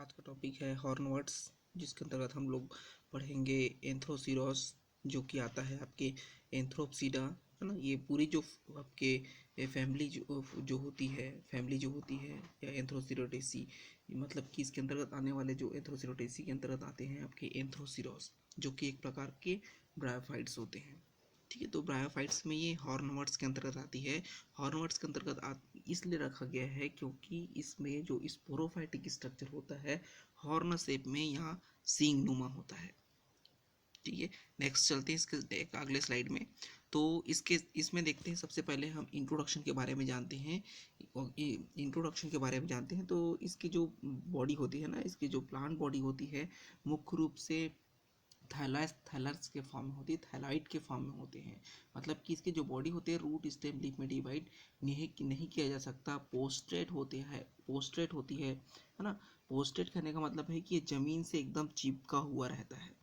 आज का टॉपिक है हॉर्नवर्ड्स, जिसके अंतर्गत हम लोग पढ़ेंगे एंथ्रोसीरोस, जो कि आता है आपके एंथ्रोप्सिडा, है ना। ये पूरी जो आपके फैमिली जो होती है या एंथ्रोसिरोटेसी, मतलब कि इसके अंतर्गत आने वाले जो एंथ्रोसिरोटेसी के अंतर्गत आते हैं आपके एंथ्रोसीरोस, जो कि एक प्रकार के ब्रायोफाइट्स होते हैं। ठीक है, तो ब्रायोफाइट्स में ये हॉर्नवर्ड्स के अंतर्गत आती है। हॉर्नवर्ड्स के अंतर्गत इसलिए रखा गया है क्योंकि इसमें जो स्पोरोफाइटिक स्ट्रक्चर होता है हॉर्न शेप में या सींग नुमा होता है। ठीक है, नेक्स्ट चलते हैं इसके अगले स्लाइड में। तो इसमें देखते हैं, सबसे पहले हम इंट्रोडक्शन के बारे में जानते हैं। तो इसकी जो बॉडी होती है ना, इसकी जो प्लांट बॉडी होती है मुख्य रूप से थैलर्स के फॉर्म में होती है, थैलाइड के फॉर्म में होते हैं। मतलब कि इसकी जो बॉडी होती है रूट स्टेम लीफ में डिवाइड नहीं किया जा सकता, पोस्ट्रेट होती है ना। पोस्ट्रेट करने का मतलब है कि ये जमीन से एकदम चिपका हुआ रहता है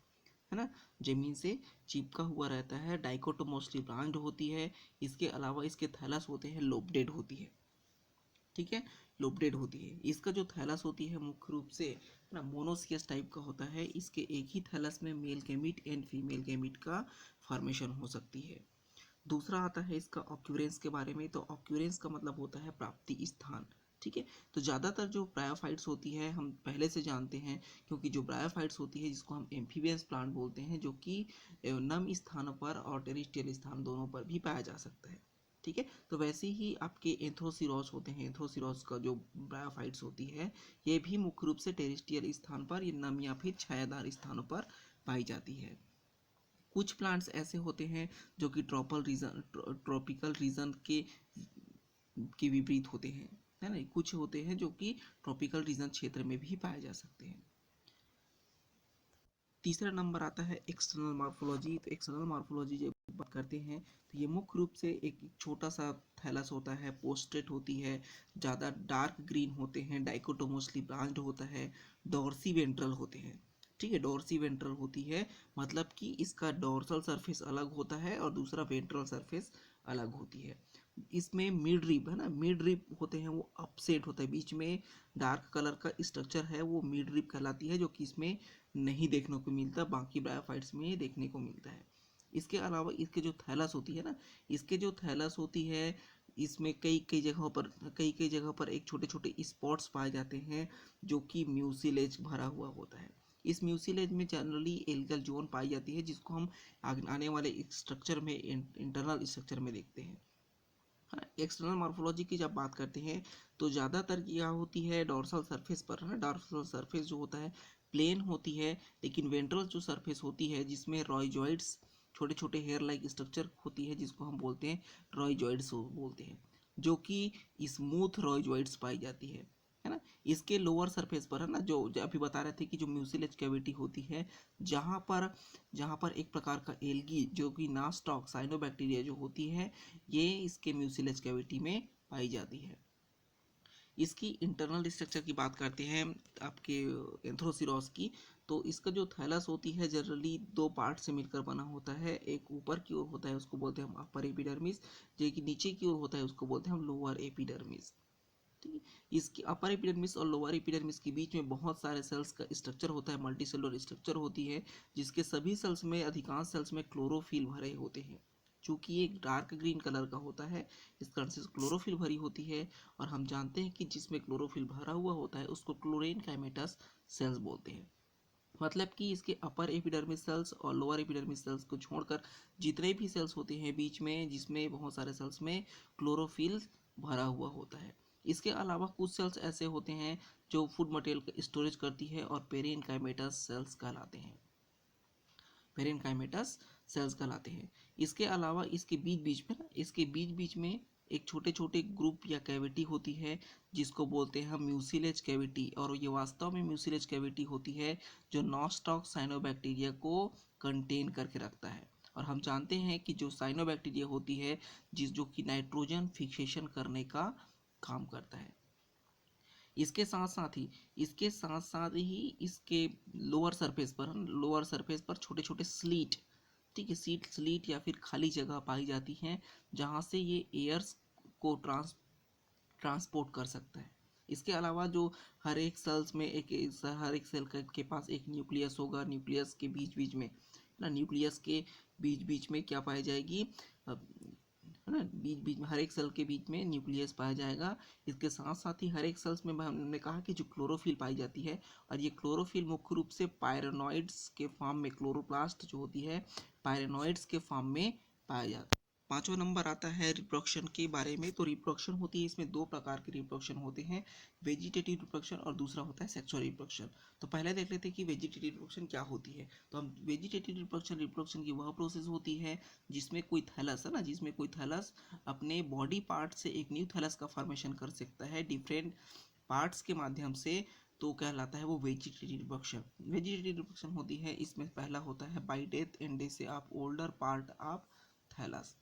ना, जमीन से चिपका हुआ रहता है। डाइकोटोमोस्टली ब्रांच्ड होती है। इसके अलावा इसके थैलस होते हैं लोबडेड होती है। ठीक है, लोबडेड होती है। इसका जो थैलस होती है मुख्य रूप से ना मोनोसियस टाइप का होता है। इसके एक ही थैलस में male gamete and female gamete का फॉर्मेशन हो सकती है। दूसरा आता है इसका ऑक्यूरेंस के बारे में। तो ऑक्यूरेंस का मतलब होता है प्राप्ति स्थान। ठीक है, तो ज़्यादातर जो ब्रायोफाइट्स होती है हम पहले से जानते हैं, क्योंकि जो ब्रायोफाइट्स होती है जिसको हम एम्फीबियस प्लांट बोलते हैं, जो कि नम स्थानों पर और टेरिस्ट्रियल स्थान दोनों पर भी पाया जा सकता है। ठीक है, तो वैसे ही आपके एंथ्रोसीरोस होते हैं। एंथ्रोसीरोस का जो ब्रायोफाइट्स होती है ये भी मुख्य रूप से टेरिस्ट्रियल स्थान पर, ये नम या फिर छायादार स्थानों पर पाई जाती है। कुछ प्लांट्स ऐसे होते हैं जो कि ट्रॉपिकल रीजन के विपरीत होते हैं, है ना। कुछ होते हैं जो कि ट्रॉपिकल रीजन क्षेत्र में भी पाए जा सकते हैं। तीसरा नंबर आता है एक्सटर्नल मॉर्फोलॉजी। तो एक्सटर्नल मॉर्फोलॉजी जब बात करते हैं तो ये मुख्य रूप से एक छोटा सा थैलस होता है, पोस्ट्रेट होती है, ज़्यादा डार्क ग्रीन होते हैं, डाइकोटोमोसली ब्रांच्ड होता है, डॉर्सी वेंट्रल होते हैं। ठीक है, डॉर्सी वेंट्रल होती है, मतलब कि इसका डॉर्सल सरफेस अलग होता है और दूसरा वेंट्रल सरफेस अलग होती है। इसमें मिड रिब है ना, मिड रिब होते हैं, वो अपसेट होता है, बीच में डार्क कलर का स्ट्रक्चर है, वो मिड रिब कहलाती है, जो कि इसमें नहीं देखने को मिलता, बाकी ब्रायोफाइट्स में ये देखने को मिलता है। इसके अलावा इसके जो थैलस होती है ना, इसके जो थैलस होती है इसमें कई कई जगह पर एक छोटे छोटे स्पॉट्स पाए जाते हैं, जो कि म्यूसिलेज भरा हुआ होता है। इस म्यूसिलेज में जनरली एल्गल जोन पाई जाती है, जिसको हम आने वाले स्ट्रक्चर में, इंटरनल स्ट्रक्चर में देखते हैं। एक्सटर्नल मॉर्फोलॉजी की जब बात करते हैं तो ज़्यादातर क्या होती है डॉर्सल सरफेस पर, है ना। डॉर्सल सरफेस जो होता है प्लेन होती है, लेकिन वेंट्रल जो सरफेस होती है जिसमें रॉयजॉइड्स, छोटे छोटे हेयर लाइक स्ट्रक्चर होती है, जिसको हम बोलते हैं रॉयजॉइड्स बोलते हैं, जो कि स्मूथ रॉयजॉइड्स पाई जाती है ना। इसके लोअर सरफेस पर, है ना, जो अभी बता रहे थे कि जो म्यूसिलेज कैविटी होती है, जहाँ पर जहाँ पर एक प्रकार का एल्गी जो कि नास्टॉक साइनोबैक्टीरिया जो होती है, ये इसके म्यूसिलेज कैविटी में पाई जाती है। इसकी इंटरनल स्ट्रक्चर की बात करते हैं आपके एंथ्रोसिरोस की। तो इसका जो थैलस होती है जनरली दो पार्ट से मिलकर बना होता है। एक ऊपर की ओर होता है, उसको बोलते हैं हम अपर एपिडर्मिस, जो कि नीचे की ओर होता है उसको बोलते हैं हम लोअर एपिडर्मिस। ठीक है, इसकी अपर एपिडर्मिस और लोअर एपिडर्मिस के बीच में बहुत सारे सेल्स का स्ट्रक्चर होता है, मल्टी सेलुलर स्ट्रक्चर होती है, जिसके सभी सेल्स में, अधिकांश सेल्स में क्लोरोफिल भरे होते हैं। चूंकि ये एक डार्क ग्रीन कलर का होता है, इस कारण से क्लोरोफिल भरी होती है। और हम जानते हैं कि जिसमें क्लोरोफिल भरा हुआ होता है उसको क्लोरेनकाइमेटस सेल्स बोलते हैं। मतलब कि इसके अपर एपिडर्मिस सेल्स और लोअर एपिडर्मिस सेल्स को छोड़कर जितने भी सेल्स होते हैं बीच में, जिसमें बहुत सारे सेल्स में क्लोरोफिल भरा हुआ होता है। इसके अलावा कुछ सेल्स ऐसे होते हैं जो फूड मटेरियल का स्टोरेज करती है और पेरेनकाइमेटस सेल्स कहलाते हैं, पेरेनकाइमेटस सेल्स कहलाते हैं। इसके अलावा इसके बीच बीच में एक छोटे छोटे ग्रुप या कैविटी होती है, जिसको बोलते हैं हम म्यूसिलेज कैविटी। और ये वास्तव में म्यूसिलेज कैविटी होती है जो नॉस्टॉक साइनोबैक्टीरिया को कंटेन करके रखता है। और हम जानते हैं कि जो साइनोबैक्टीरिया होती है जो कि नाइट्रोजन फिक्सेशन करने का काम करता है। इसके साथ साथ ही इसके लोअर सरफेस पर छोटे छोटे स्लीट, ठीक है, स्लीट या फिर खाली जगह पाई जाती हैं, जहाँ से ये एयर्स को ट्रांसपोर्ट कर सकता है। इसके अलावा जो हर एक सेल्स में हर एक सेल के पास एक न्यूक्लियस होगा। न्यूक्लियस के बीच बीच में ना, न्यूक्लियस के बीच बीच में क्या पाई जाएगी, है ना, बीच बीच में हर एक सेल के बीच में न्यूक्लियस पाया जाएगा। इसके साथ साथ ही हर एक सेल्स में हमने कहा कि जो क्लोरोफिल पाई जाती है, और ये क्लोरोफिल मुख्य रूप से पायरेनॉइड्स के फॉर्म में, क्लोरोप्लास्ट जो होती है पायरेनॉइड्स के फॉर्म में पाया जाता है। पांचवा नंबर आता है रिप्रोडक्शन के बारे में। तो रिप्रोडक्शन होती है, इसमें दो प्रकार के रिप्रोडक्शन होते हैं, वेजिटेटिव रिप्रोडक्शन और दूसरा होता है सेक्सुअल रिप्रोडक्शन। तो पहले देख लेते हैं कि वेजिटेटिव रिप्रोडक्शन क्या होती है। तो हम वेजिटेटिव रिप्रोडक्शन की वह प्रोसेस होती है जिसमें कोई थैलस है ना, जिसमें कोई थैलस अपने बॉडी पार्ट से एक न्यू थैलस का फॉर्मेशन कर सकता है डिफरेंट पार्ट्स के माध्यम से, तो कहलाता है वो वेजिटेटिव रिप्रोडक्शन। वेजिटेटिव रिप्रोडक्शन होती है, इसमें पहला होता है by death and death of older part of thallus.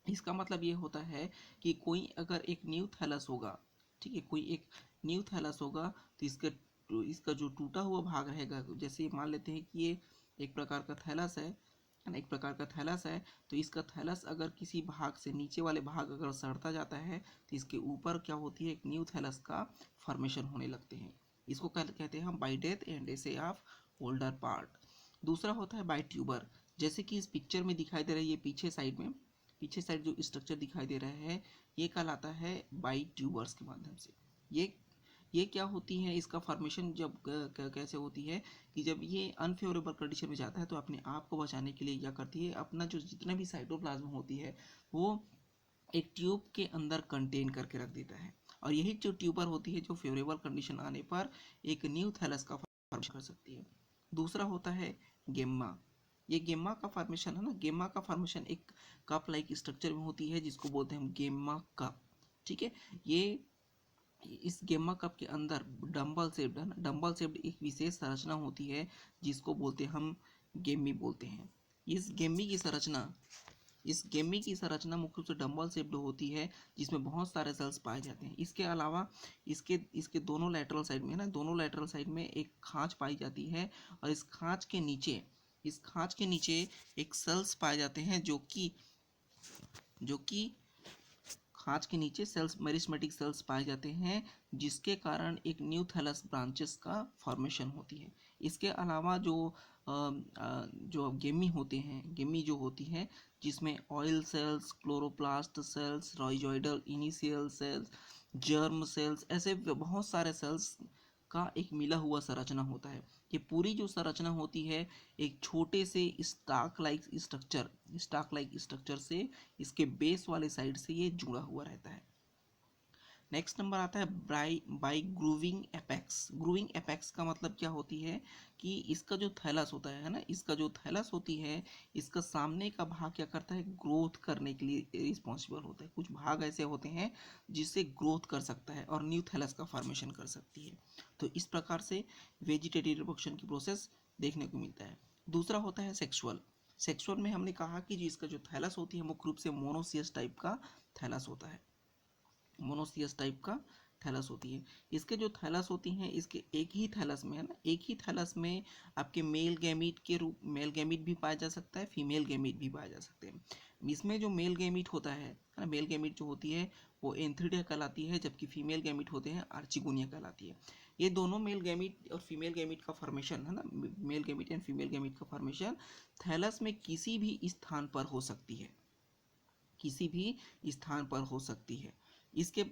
इसका मतलब ये होता है कि कोई अगर एक न्यू थैलस होगा, ठीक है, कोई एक न्यू थैलस होगा, तो इसका जो टूटा हुआ भाग रहेगा, जैसे मान लेते हैं कि ये एक प्रकार का थैलस है ना, एक प्रकार का थैलस है, तो इसका थैलस अगर किसी भाग से नीचे वाले भाग अगर सड़ता जाता है, तो इसके ऊपर क्या होती है, एक न्यू थैलस का फॉर्मेशन होने लगते हैं। इसको कहते हैं हम bye death and death of older part. दूसरा होता है बाय ट्यूबर, जैसे कि इस पिक्चर में दिखाई दे रही है, पीछे साइड जो स्ट्रक्चर दिखाई दे रहा है, ये कहलाता है बाई ट्यूबर्स के माध्यम से। ये क्या होती है, इसका फॉर्मेशन जब कैसे होती है कि जब ये अनफेवरेबल कंडीशन में जाता है, तो अपने आप को बचाने के लिए क्या करती है, अपना जो जितना भी साइटोप्लाज्म होती है वो एक ट्यूब के अंदर कंटेन करके रख देता है, और यही जो ट्यूबर होती है जो फेवरेबल कंडीशन आने पर एक न्यू थैलस का फॉर्मेशन कर सकती है। दूसरा होता है गेम्मा। ये गेम्मा का फॉर्मेशन है ना, गेम्मा का फॉर्मेशन एक कप लाइक स्ट्रक्चर में होती है जिसको बोलते हैं हम गेम्मा कप, ठीक है। ये इस गेम्मा कप के अंदर डंबल शेप्ड एक विशेष संरचना होती है जिसको बोलते हैं हम गेमी बोलते हैं। इस गेमी की संरचना मुख्य रूप से डंबल शेप्ड होती है जिसमें बहुत सारे सेल्स पाए जाते हैं। इसके अलावा इसके दोनों लेटरल साइड में ना, दोनों लेटरल साइड में एक खांच पाई जाती है, और इस खांच के नीचे एक सेल्स पाए जाते हैं जो कि खांच के नीचे सेल्स, मेरिस्मेटिक सेल्स पाए जाते हैं, जिसके कारण एक न्यू थैलस ब्रांचेस का फॉर्मेशन होती है। इसके अलावा जो गेमी जो होती है जिसमें oil cells, chloroplast cells, rhizoidal initial cells, germ cells, ऐसे बहुत सारे सेल्स का एक मिला हुआ संरचना होता है। ये पूरी जो संरचना होती है एक छोटे से स्टाक लाइक स्ट्रक्चर से इसके बेस वाले साइड से ये जुड़ा हुआ रहता है। नेक्स्ट नंबर आता है by grooving apex. Grooving apex का मतलब क्या होती है कि इसका जो थैलस होता है ना, इसका जो थैलस होती है, इसका सामने का भाग क्या करता है, ग्रोथ करने के लिए रिस्पॉन्सिबल होता है। कुछ भाग ऐसे होते हैं जिससे ग्रोथ कर सकता है और न्यू थैलस का फॉर्मेशन कर सकती है। तो इस प्रकार से वेजिटेटिव रिप्रोडक्शन की प्रोसेस देखने को मिलता है। दूसरा होता है सेक्सुअल में हमने कहा कि जो इसका जो थैलस होती है मुख्य रूप से मोनोसियस टाइप का थैलस होता है, मोनोसियस टाइप का थैलस होती है। इसके जो थैलस होती हैं, इसके एक ही थैलस में है ना, एक ही थैलस में आपके मेल गैमीट भी पाया जा सकता है, फीमेल गैमीट भी पाया जा सकते हैं। इसमें जो मेल गैमीट होता है ना, मेल गैमीट जो होती है वो एंथ्रीडिया कहलाती है, जबकि फीमेल गैमीट होते हैं आर्चिगोनिया कहलाती है। ये दोनों मेल गैमीट और फीमेल गैमीट का फॉर्मेशन है ना, male gamete and female gamete का फॉर्मेशन थैलस में किसी भी स्थान पर हो सकती है, किसी भी स्थान पर हो सकती है। इसके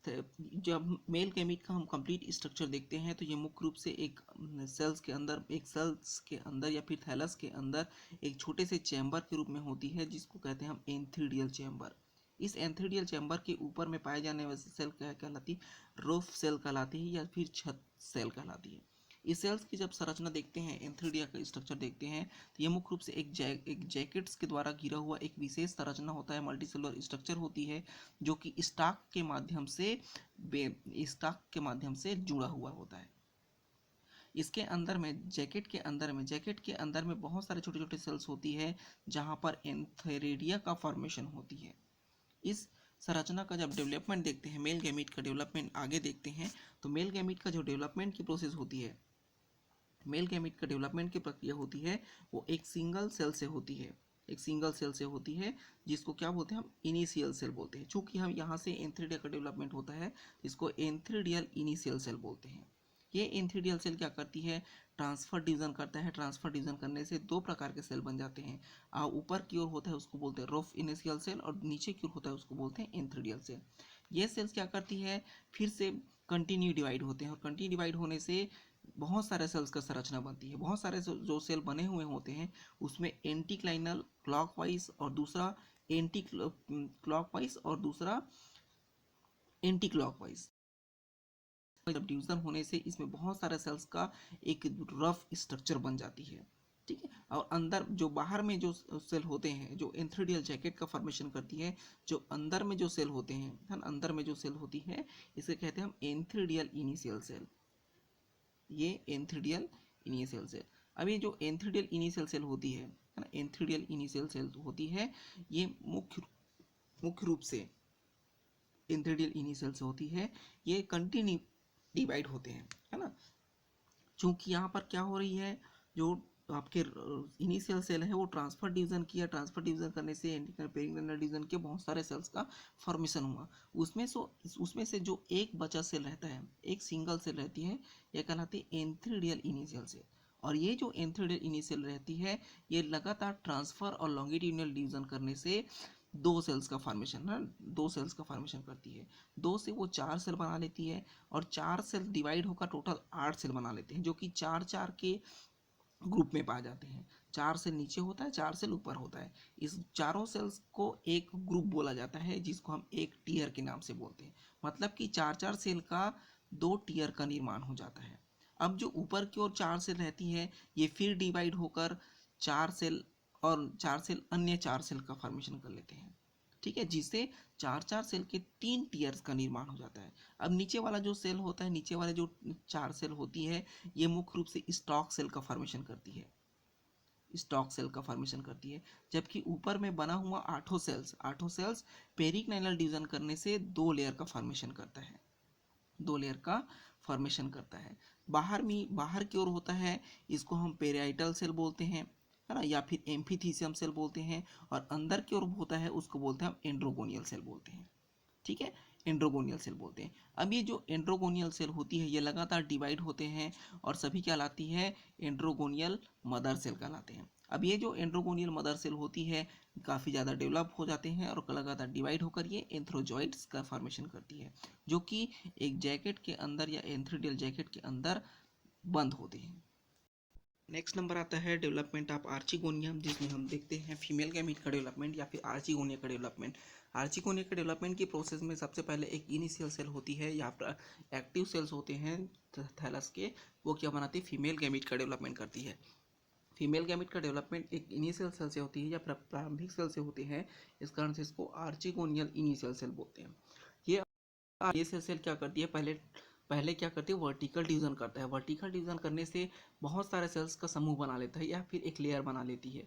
जब मेल गैमीट का हम कंप्लीट स्ट्रक्चर देखते हैं, तो ये मुख्य रूप से एक सेल्स के अंदर या फिर थैलस के अंदर एक छोटे से चैम्बर के रूप में होती है, जिसको कहते हैं हम एंथ्रीडियल चैम्बर। इस एंथ्रीडियल चैम्बर के ऊपर में पाए जाने वाली सेल क्या कहलाती है, रूफ सेल कहलाती है या फिर छत सेल कहलाती है। इस सेल्स की जब संरचना देखते हैं, एंथ्रीडिया का स्ट्रक्चर देखते हैं, तो ये मुख्य रूप से एक जैकेट्स के द्वारा घिरा हुआ एक विशेष संरचना होता है, मल्टीसेलुलर स्ट्रक्चर होती है, जो कि स्टाक के माध्यम से जुड़ा हुआ होता है। इसके अंदर में जैकेट के अंदर में बहुत सारे छोटे छोटे सेल्स होती है जहाँ पर एंथेरिडिया का फॉर्मेशन होती है। इस संरचना का जब डेवलपमेंट देखते हैं, मेल गैमीट का डेवलपमेंट आगे देखते हैं, तो मेल गैमीट का जो डेवलपमेंट की प्रोसेस होती है, मेल गैमीट का डेवलपमेंट की प्रक्रिया होती है, वो एक सिंगल सेल से होती है। एक सिंगल सेल से होती है, जिसको क्या बोलते हैं हम इनिशियल सेल बोलते हैं। चूंकि हम यहाँ से एंथ्रीडियल का डेवलपमेंट होता है, इसको एंथ्रीडियल इनिशियल सेल बोलते हैं। ये एंथ्रीडियल सेल क्या करती है, ट्रांसफर डिवीजन करता है। ट्रांसफर डिवीजन करने से दो प्रकार के सेल बन जाते हैं। ऊपर की ओर होता है उसको बोलते हैं रफ इनिशियल सेल, और नीचे की ओर होता है उसको बोलते हैं एंथ्रीडियल सेल। ये सेल्स क्या करती है, फिर से कंटिन्यू डिवाइड होते हैं, और कंटिन्यू डिवाइड होने से बहुत सारे सेल्स का संरचना बनती है। बहुत सारे जो सेल बने हुए होते हैं उसमें एंटीक्लाइनल क्लॉकवाइज और दूसरा एंटी क्लॉकवाइज और दूसरा एंटी क्लॉकवाइज। जब डिवीजन होने से इसमें बहुत सारे सेल्स का एक रफ स्ट्रक्चर बन जाती है, ठीक है। और अंदर जो बाहर में जो सेल होते हैं, जो एंथ्रीडियल जैकेट का फॉर्मेशन करती है, जो अंदर में जो सेल होते हैं, है ना, अंदर में जो सेल होती है, इसे कहते हैं हम एंथ्रीडियल इनिशियल सेल। ये एंथ्रीडियल इनिशियल सेल। अब ये जो एंथ्रीडियल इनिशियल सेल होती है ना, एंथ्रीडियल इनिशियल सेल होती है, ये मुख्य रूप से एंथ्रीडियल इनिशियल से होती है। ये कंटिन्यू डिवाइड होते हैं, है ना। चूंकि यहाँ पर क्या हो रही है, जो आपके इनिशियल सेल है वो ट्रांसफर डिवीजन किया, ट्रांसफर डिवीजन करने से पेरिग्नल डिवीजन के बहुत सारे सेल्स का फॉर्मेशन हुआ। उसमें से जो एक बचा सेल रहता है, एक सिंगल सेल रहती है, यह कहलाती है एंथ्रीडियल इनिशियल सेल। और ये जो एंथ्रीडियल इनिशियल रहती है, ये लगातार ट्रांसफर और लॉन्गिट्यूडिनल डिवीजन करने से दो सेल्स का फॉर्मेशन है, दो सेल्स का फॉर्मेशन करती है। दो से वो चार सेल बना लेती है, और चार सेल डिवाइड होकर टोटल 8 सेल बना लेते हैं, जो कि चार चार के ग्रुप में पाए जाते हैं। चार सेल नीचे होता है, चार सेल ऊपर होता है। इस चारों सेल्स को एक ग्रुप बोला जाता है, जिसको हम एक टीयर के नाम से बोलते हैं। मतलब कि चार चार सेल का दो टीयर का निर्माण हो जाता है। अब जो ऊपर की ओर चार सेल रहती है, ये फिर डिवाइड होकर चार सेल और चार सेल अन्य चार सेल का फॉर्मेशन कर लेते हैं, ठीक है, जिससे चार चार सेल के तीन टीयर्स का निर्माण हो जाता है। अब नीचे वाला जो सेल होता है, नीचे वाले जो चार सेल होती है, ये मुख्य रूप से स्टॉक सेल का फॉर्मेशन करती है, स्टॉक सेल का फॉर्मेशन करती है। जबकि ऊपर में बना हुआ आठों सेल्स पेरिक्लाइनल डिवीजन करने से दो लेयर का फॉर्मेशन करता है, दो लेयर का फॉर्मेशन करता है। बाहर की ओर होता है, इसको हम पेरियाइटल सेल बोलते हैं, है ना, या फिर एम्फीथीसियम सेल बोलते हैं। और अंदर की ओर होता है, उसको बोलते हैं हम एंड्रोगोनियल सेल बोलते हैं, ठीक है, एंड्रोगोनियल सेल बोलते हैं। अब ये जो एंड्रोगोनियल सेल होती है, ये लगातार डिवाइड होते हैं और सभी कहलाती है एंड्रोगोनियल मदर सेल कहलाते हैं। अब ये जो एंड्रोगोनियल मदर सेल होती है, काफ़ी ज़्यादा डेवलप हो जाते हैं और लगातार डिवाइड होकर ये एंथ्रोजॉइड्स का फॉर्मेशन करती है, जो कि एक जैकेट के अंदर या एंथ्रीडियल जैकेट के अंदर बंद होते हैं। नेक्स्ट नंबर आता है डेवलपमेंट ऑफ आर्चिगोनिया, जिसमें हम देखते हैं फीमेल गैमीट का डेवलपमेंट या फिर आर्चिगोनिया का डेवलपमेंट। आर्चिगोनिया के डेवलपमेंट की प्रोसेस में सबसे पहले एक इनिशियल सेल होती है, या फिर एक्टिव सेल्स होते हैं थैलस के, वो क्या बनाती है, फीमेल गैमीट का डेवलपमेंट करती है। फीमेल गैमीट का डेवलपमेंट एक इनिशियल सेल से होती है या प्रारंभिक सेल से होते हैं, इस कारण से इसको आर्चिगोनियल इनिशियल सेल बोलते हैं। ये सेल क्या करती है, पहले पहले क्या करती है, वर्टिकल डिवीजन करता है। वर्टिकल डिवीजन करने से बहुत सारे सेल्स का समूह बना लेता है या फिर एक लेयर बना लेती है,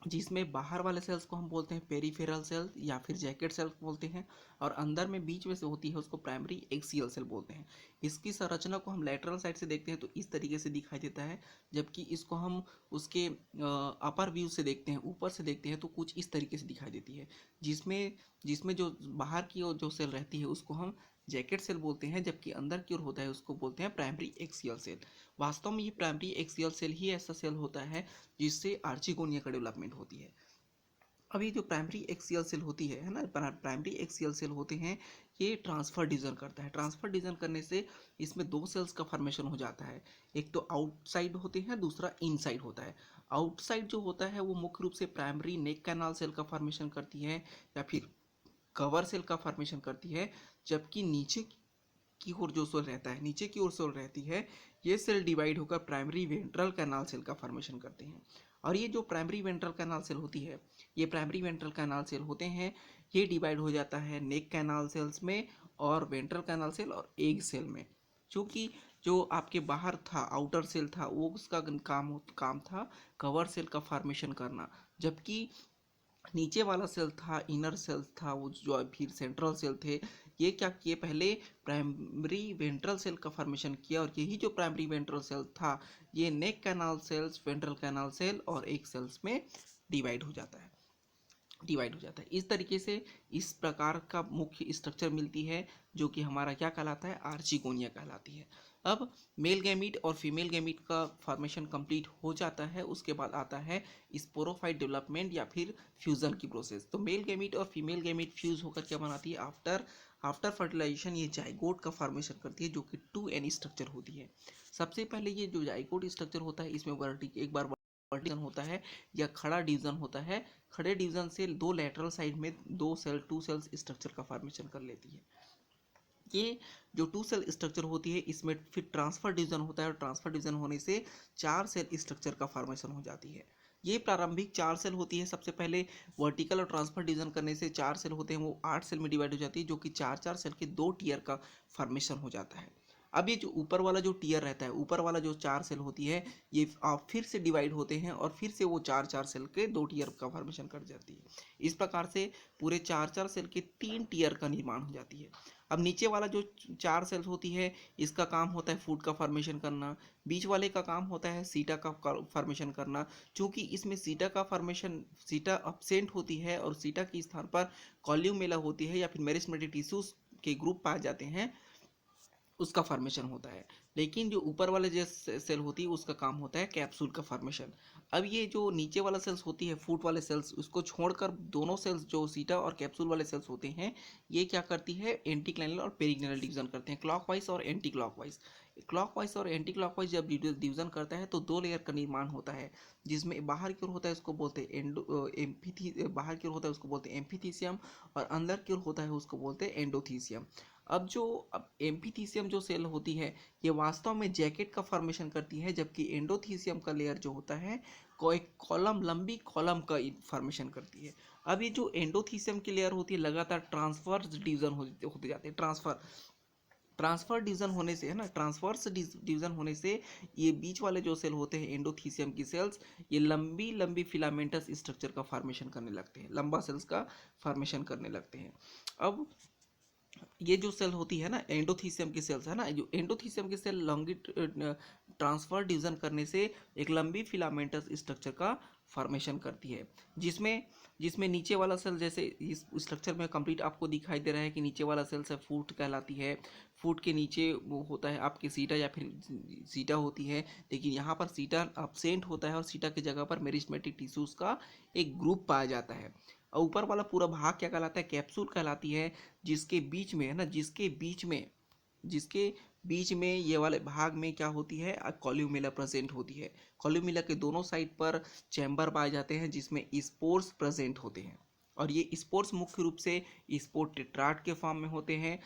जिसमें बाहर वाले सेल्स को हम बोलते हैं पेरिफेरल सेल या फिर जैकेट सेल बोलते हैं, और अंदर में बीच में से होती है उसको प्राइमरी एक्सियल सेल बोलते हैं। इसकी संरचना को हम लेटरल साइड से देखते हैं तो इस तरीके से दिखाई देता है, जबकि इसको हम उसके अपर व्यू से देखते हैं, ऊपर से देखते हैं तो कुछ इस तरीके से दिखाई देती है, जिसमें जिसमें जो बाहर की ओर जो सेल रहती है उसको हम जैकेट सेल बोलते हैं, जबकि अंदर की ओर होता है उसको बोलते हैं प्राइमरी एक्सियल सेल। वास्तव में ये प्राइमरी एक्सियल सेल ही ऐसा सेल होता है जिससे आर्चिगोनिया का डेवलपमेंट होती है। अभी जो प्राइमरी एक्सियल सेल होती है ना, प्राइमरी एक्सियल सेल होते हैं, ये ट्रांसफर डिवीजन करता है। ट्रांसफर डिवीजन करने से इसमें दो सेल्स का फॉर्मेशन हो जाता है, एक तो आउटसाइड होते हैं, दूसरा इनसाइड होता है। आउटसाइड जो होता है वो मुख्य रूप से प्राइमरी नेक कैनाल सेल का फॉर्मेशन करती है या फिर कवर सेल का फॉर्मेशन करती है, जबकि नीचे की ओर जो सेल रहता है, नीचे की ओर सेल रहती है, ये सेल डिवाइड होकर प्राइमरी वेंट्रल कैनाल सेल का फॉर्मेशन करते हैं। और ये जो प्राइमरी वेंट्रल कैनाल सेल होती है, ये प्राइमरी वेंट्रल कैनाल सेल होते हैं, ये डिवाइड हो जाता है नेक कैनाल सेल्स में और वेंट्रल कैनाल सेल और एग सेल में। क्योंकि जो आपके बाहर था, आउटर सेल था, वो उसका काम था कवर सेल का फॉर्मेशन करना, जबकि नीचे वाला सेल था, इनर सेल था, वो जो फिर सेंट्रल सेल थे, ये क्या किए, पहले प्राइमरी वेंट्रल सेल का फॉर्मेशन किया, और यही जो प्राइमरी वेंट्रल सेल था, ये neck canal cells, ventral canal cell और एक सेल्स में डिवाइड हो जाता है इस तरीके से इस प्रकार का मुख्य स्ट्रक्चर मिलती है, जो कि हमारा क्या कहलाता है, आर्चिगोनिया कहलाती है। अब मेल गैमीट और फीमेल गैमीट का फॉर्मेशन कंप्लीट हो जाता है, उसके बाद आता है स्पोरोफाइट डेवलपमेंट या फिर फ्यूजन की प्रोसेस। तो मेल गैमीट और फीमेल गैमीट फ्यूज होकर क्या बनाती है, आफ्टर फर्टिलाइजेशन ये जाइगोट का फॉर्मेशन करती है, जो कि 2n स्ट्रक्चर होती है। सबसे पहले ये जो जाइगोट स्ट्रक्चर होता है, इसमें एक बार वर्टिकल होता है या खड़ा डिवीजन होता है। खड़े डिवीजन से दो लेटरल साइड में टू सेल्स स्ट्रक्चर का फॉर्मेशन कर लेती है। ये जो 2 सेल स्ट्रक्चर होती है, इसमें फिर ट्रांसफर डिवीजन होता है और ट्रांसफर डिवीजन होने से 4 सेल स्ट्रक्चर का फॉर्मेशन हो जाती है। ये प्रारंभिक 4 सेल होती है। सबसे पहले वर्टिकल और ट्रांसफर डिवीजन करने से 4 सेल होते हैं, वो 8 सेल में डिवाइड हो जाती है, जो कि 4 सेल के 2 टीयर का फॉर्मेशन हो जाता है। अब ये जो ऊपर वाला जो टीयर रहता है, ऊपर वाला जो 4 सेल होती है, ये फिर से डिवाइड होते हैं और फिर से वो 4 सेल के 2 टीयर का फॉर्मेशन कर जाती है। इस प्रकार से पूरे 4 सेल के 3 टीयर का निर्माण हो जाती है। अब नीचे वाला जो 4 सेल्स होती है, इसका काम होता है फूड का फॉर्मेशन करना। बीच वाले का काम होता है सीटा का फॉर्मेशन करना। चूंकि इसमें सीटा का फॉर्मेशन, सीटा अब्सेंट होती है और सीटा के स्थान पर कॉल्यूमेला होती है या फिर मेरिस्टेमेटिक टिश्यूज के ग्रुप पाए जाते हैं, उसका फॉर्मेशन होता है। लेकिन जो ऊपर वाले जो सेल होती है, उसका काम होता है कैप्सूल का फॉर्मेशन। अब ये जो नीचे वाला सेल्स होती है, फूट वाले सेल्स, उसको छोड़कर दोनों सेल्स जो सीटा और कैप्सूल वाले सेल्स होते हैं, ये क्या करती है, एंटीक्लाइनल और पेरिग्नल डिवीजन करते हैं, क्लॉकवाइज और एंटी क्लॉकवाइज। क्लॉकवाइज और एंटी क्लॉकवाइज जब डिवीजन करता है तो 2 लेयर का निर्माण होता है, जिसमें बाहर की ओर होता है उसको बोलते हैं बाहर की ओर होता है उसको बोलते हैं एम्फीथीसियम, और अंदर की ओर होता है उसको बोलते हैं एंडोथीसियम। अब एम्फीथीसियम जो सेल होती है, ये वास्तव में जैकेट का फॉर्मेशन करती है, जबकि एंडोथीसियम का लेयर जो होता है, एक कॉलम, लंबी कॉलम का फॉर्मेशन करती है। अब ये जो एंडोथीसियम की लेयर होती है, लगातार ट्रांसफर्स डिवीजन होते जाते हैं। ट्रांसफर डिवीजन होने से, है ना, ट्रांसफर्स डिवीजन होने से ये बीच वाले जो सेल होते हैं एंडोथीसियम की सेल्स, ये लंबी लंबी फिलामेंटस स्ट्रक्चर का फॉर्मेशन करने लगते हैं, लंबा सेल्स का फॉर्मेशन करने लगते हैं। अब ये जो सेल होती है ना, एंडोथीसियम की सेल्स है ना, जो एंडोथीसियम की सेल लॉन्गी ट्रांसफर डिवीजन करने से एक लंबी फिलामेंटस स्ट्रक्चर का फॉर्मेशन करती है, जिसमें जिसमें नीचे वाला सेल, जैसे इस स्ट्रक्चर में कंप्लीट आपको दिखाई दे रहा है कि नीचे वाला सेल से फूट कहलाती है। फूट के नीचे वो होता है आपके सीटा या फिर सीटा होती है, लेकिन यहाँ पर सीटा अब्सेंट होता है और सीटा की जगह पर मेरिस्टेमेटिक टिश्यूज का एक ग्रुप पाया जाता है। और ऊपर वाला पूरा भाग क्या कहलाता है, कैप्सूल कहलाती है, जिसके बीच में, है ना, जिसके बीच में ये वाले भाग में क्या होती है, कॉल्यूमेला प्रेजेंट होती है। कॉल्यूमेला के दोनों साइड पर चैम्बर पाए जाते हैं, जिसमें स्पोर्स प्रेजेंट होते हैं, और ये स्पोर्स मुख्य रूप से स्पोर टेट्राड के फॉर्म में होते हैं,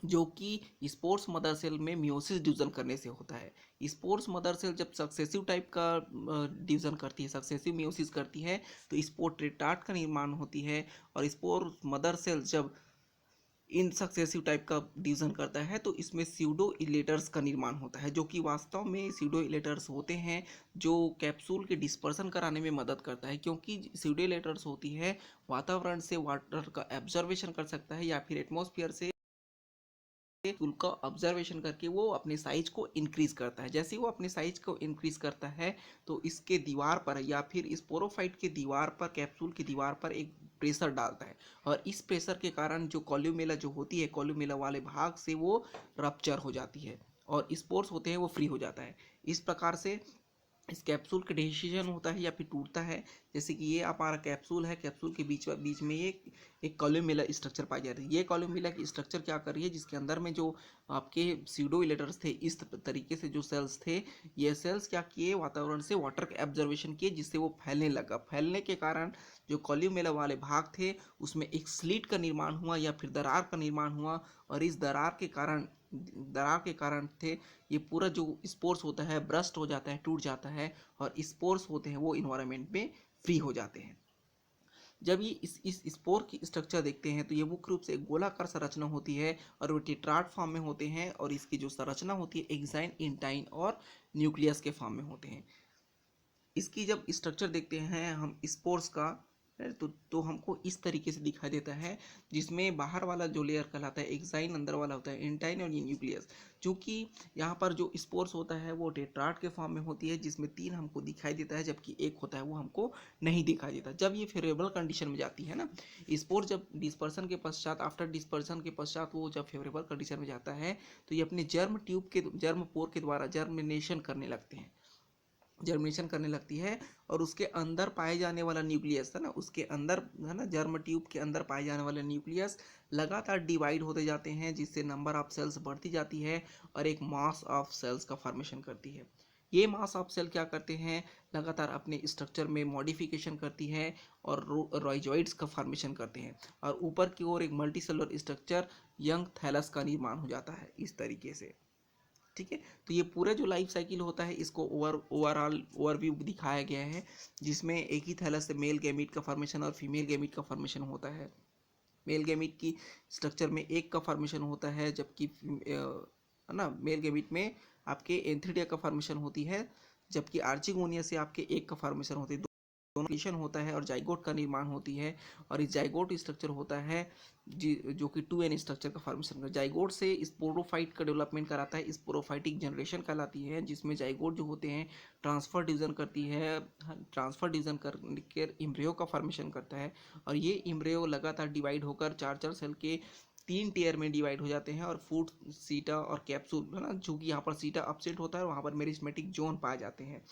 जो कि स्पोर्स मदर सेल में मियोसिस डिवीजन करने से होता है। स्पोर्स मदर सेल जब सक्सेसिव टाइप का डिवीजन करती है, सक्सेसिव मियोसिस करती है, तो स्पोर टेट्राड का निर्माण होती है। और स्पोर मदर सेल जब इन सक्सेसिव टाइप का डिवीजन करता है, तो इसमें स्यूडो इलेटर्स का निर्माण होता है, जो कि वास्तव में स्यूडो इलेटर्स होते हैं, जो कैप्सूल के डिस्पर्सन कराने में मदद करता है, क्योंकि स्यूडो इलेटर्स होती है वातावरण से वाटर का एब्जर्वेशन कर सकता है या फिर एटमॉस्फेयर से उनका ऑब्जर्वेशन करके वो अपने साइज को इंक्रीज करता है। जैसे ही वो अपने साइज को इंक्रीज करता है, तो इसके दीवार पर या फिर स्पोरोफाइट के दीवार पर, कैप्सूल की दीवार पर एक प्रेशर डालता है, और इस प्रेशर के कारण जो कॉल्यूमेला जो होती है, कॉल्यूमेला वाले भाग से वो रप्चर हो जाती है और स्पोर्स होते हैं वो फ्री हो जाता है। इस प्रकार से इस कैप्सूल का डिसीजन होता है या फिर टूटता है। जैसे कि ये हमारा कैप्सूल है, कैप्सूल के बीच में ये एक कॉलम स्ट्रक्चर पाई जा रही है। ये कॉलम की स्ट्रक्चर क्या कर रही है, जिसके अंदर में जो आपके सीडो इलेटर्स थे, इस तरीके से जो सेल्स थे, ये सेल्स क्या किए, वातावरण से वाटर का एब्जर्वेशन किए, जिससे वो फैलने लगा। फैलने के कारण जो कॉल्यूमेला वाले भाग थे, उसमें एक स्लिट का निर्माण हुआ या फिर दरार का निर्माण हुआ, और इस दरार के कारण थे ये पूरा जो स्पोर्स होता है ब्रस्ट हो जाता है, टूट जाता है, और स्पोर्स होते हैं वो इन्वायरमेंट में फ्री हो जाते हैं। जब ये इस स्पोर की स्ट्रक्चर देखते हैं, तो ये मुख्य रूप से एक गोलाकार संरचना होती है और वो टेट्राड फॉर्म में होते हैं, और इसकी जो संरचना होती है एक्साइन, इंटाइन और न्यूक्लियस के फॉर्म में होते हैं। इसकी जब स्ट्रक्चर देखते हैं हम स्पोर्स का, तो हमको इस तरीके से दिखाई देता है, जिसमें बाहर वाला जो लेयर कहलाता है एक्साइन, अंदर वाला होता है इंटाइन और ये न्यूक्लियस। क्योंकि यहाँ पर जो स्पोर्स होता है वो टेट्राड के फॉर्म में होती है, जिसमें 3 हमको दिखाई देता है, जबकि एक होता है वो हमको नहीं दिखाई देता। जब ये फेवरेबल कंडीशन में जाती है ना, स्पोर जब डिस्पर्सन के पश्चात, आफ्टर डिस्पर्सन के पश्चात वो जब फेवरेबल कंडीशन में जाता है, तो ये अपने जर्म पोर के द्वारा जर्मिनेशन करने लगती है, और उसके अंदर पाए जाने वाला न्यूक्लियस है ना, उसके अंदर है ना, जर्म ट्यूब के अंदर पाए जाने वाले न्यूक्लियस लगातार डिवाइड होते जाते हैं, जिससे नंबर ऑफ सेल्स बढ़ती जाती है और एक मास ऑफ सेल्स का फॉर्मेशन करती है। ये मास ऑफ सेल क्या करते हैं, लगातार अपने स्ट्रक्चर में मॉडिफिकेशन करती है और रॉइजॉइड्स का फॉर्मेशन करते हैं, और ऊपर की ओर एक मल्टीसेलुलर स्ट्रक्चर यंग थैलस का निर्माण हो जाता है इस तरीके से। ठीक है, तो ये पूरा जो लाइफ साइकिल होता है इसको ओवरऑल ओवरव्यू दिखाया गया है, जिसमें एक ही थैलस से मेल गैमीट का फॉर्मेशन और फीमेल गैमीट का फॉर्मेशन होता है। मेल गैमीट की स्ट्रक्चर में एक का फॉर्मेशन होता है, जबकि है ना, मेल गैमीट में आपके एंथ्रीडिया का फॉर्मेशन होती है, जबकि आर्चिगोनिया से आपके एक का फॉर्मेशन होती है। डोनेशन होता है और जाइगोट का निर्माण होती है, और इस जाइगोट स्ट्रक्चर होता है जो कि 2n स्ट्रक्चर का फॉर्मेशन कर, जाइगोट से स्पोरोफाइट का डेवलपमेंट कराता है, स्पोरोफाइटिक जनरेशन कहलाती है, जिसमें जाइगोट जो होते हैं ट्रांसफर डिवीजन करती है, ट्रांसफर डिवीजन करके इम्ब्रियो का फॉर्मेशन करता है, और ये इम्ब्रियो लगातार डिवाइड होकर 4 सेल के 3 टेयर में डिवाइड हो जाते हैं, और फूट, सीटा और कैप्सूल है ना, जो कि यहाँ पर सीटा अपसेट होता है, वहाँ पर मेरिस्मेटिक जोन पाए जाते हैं,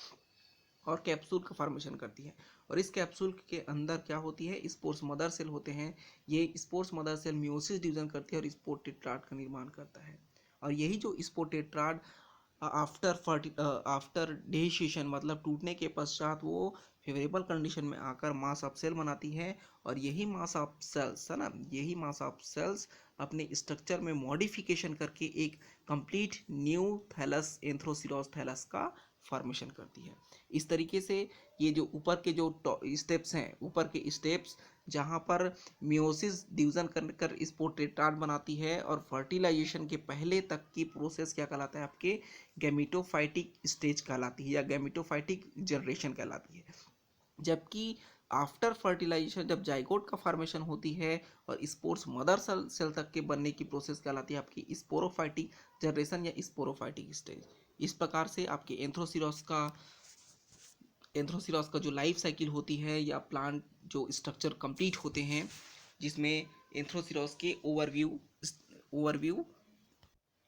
और कैप्सूल का फॉर्मेशन करती है। और इस कैप्सूल के अंदर क्या होती है, स्पोर्स मदर सेल होते हैं। ये spores mother cell meiosis division करती है और स्पोर टेट्राड का निर्माण करता है। और यही जो स्पोर टेट्राड आफ्टर डेहिएशन मतलब टूटने के पश्चात वो फेवरेबल कंडीशन में आकर मास ऑफ सेल बनाती है, और यही मास ऑफ सेल्स है ना, यही मास ऑफ सेल्स अपने स्ट्रक्चर में मॉडिफिकेशन करके एक कंप्लीट न्यू थैलस, एंथ्रोसिरोस थैलस का फॉर्मेशन करती है। इस तरीके से ये जो ऊपर के जो स्टेप्स हैं, ऊपर के स्टेप्स जहाँ पर मियोसिस डिवीजन कर स्पोर टेट्राड बनाती है, और फर्टिलाइजेशन के पहले तक की प्रोसेस क्या कहलाता है, आपके गैमेटोफाइटिक स्टेज कहलाती है, या गैमेटोफाइटिक जनरेशन कहलाती है। जबकि आफ्टर फर्टिलाइजेशन जब जाइगोट का फॉर्मेशन होती है और स्पोर्स मदर सेल तक के बनने की प्रोसेस कहलाती है आपकी स्पोरोफाइटिक जनरेशन या स्पोरोफाइटिक स्टेज। इस प्रकार से आपके एंथ्रोसिरॉस का जो लाइफ साइकिल होती है, या प्लांट जो स्ट्रक्चर कंप्लीट होते हैं, जिसमें एंथ्रोसिरॉस के ओवरव्यू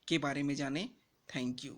के बारे में जाने। Thank you.